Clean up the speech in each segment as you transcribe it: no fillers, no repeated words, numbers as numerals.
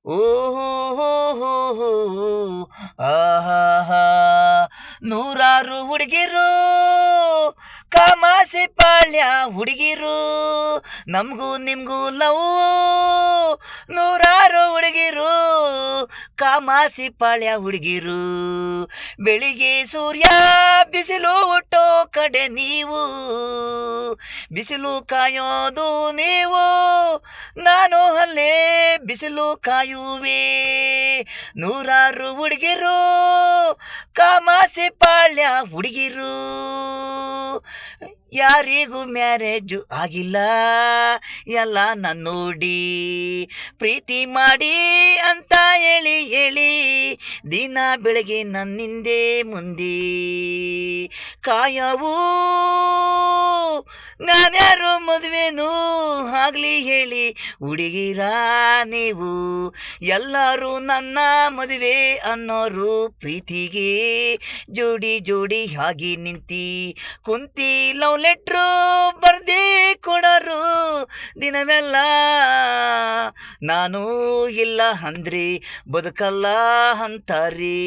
ಓಹೋ ಆಹಾಹಾ ನೂರಾರು ಹುಡುಗಿರು ಕಾಮಾಸಿ ಪಾಳ್ಯ ಹುಡುಗಿರು ನಮಗೂ ನಿಮಗೂ ಲವ್ ನೂರಾರು ಹುಡುಗಿರು ಕಾಮಾಸಿ ಪಾಳ್ಯ ಹುಡುಗಿರು ಬೆಳಿಗ್ಗೆ ಸೂರ್ಯ ಬಿಸಿಲು ಹುಟ್ಟೋ ಕಡೆ ನೀವು ಬಿಸಿಲು ಕಾಯೋದು ನೀವು ನಾನು ಅಲ್ಲೇ ಬಿಸಿಲು ಕಾಯುವೆ ನೂರಾರು ಹುಡುಗಿರು ಕಾಮಾಸಿ ಪಾಳ್ಯ ಹುಡುಗಿರು ಯಾರಿಗೂ ಮ್ಯಾರೇಜು ಆಗಿಲ್ಲ ಎಲ್ಲ ನಾನು ನೋಡಿ ಪ್ರೀತಿ ಮಾಡಿ ಅಂತ ಹೇಳಿ ಹೇಳಿ ದಿನ ಬೆಳಗ್ಗೆ ನನ್ನಿಂದೆ ಮುಂದೆ ಕಾಯವು ನಾನ್ಯಾರು ಮದುವೆನೂ ಆಗಲಿ ಹೇಳಿ ಹುಡುಗಿರ ನೀವು ಎಲ್ಲರೂ ನನ್ನ ಮದುವೆ ಅನ್ನೋರು ಪ್ರೀತಿಗೆ ಜೋಡಿ ಜೋಡಿ ಆಗಿ ನಿಂತಿ ಕುಂತಿ ಲವ್ ಲೆಟ್ರು ಬರ್ದಿ ಕೊಡರು ದಿನವೆಲ್ಲ ನಾನು ಇಲ್ಲ ಅಂದ್ರೆ ಬದುಕಲ್ಲ ಅಂತಾರೆ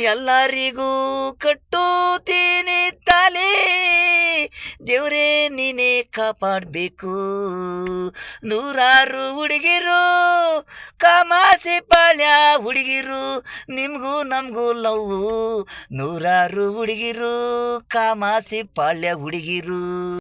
ಎಲ್ಲರಿಗೂ ಕಟ್ಟುತ್ತೀನಿ ತಾಲಿ ದೇವ್ರೇ ನೀನೇ ಕಾಪಾಡಬೇಕು ನೂರಾರು ಹುಡುಗಿರು ಕಾಮಾಸಿ ಪಾಳ್ಯ ಹುಡುಗಿರು ನಿಮಗೂ ನಮಗೂ ಲವ್ ನೂರಾರು ಹುಡುಗಿರು ಕಾಮಾಸಿ ಪಾಳ್ಯ ಹುಡುಗಿರು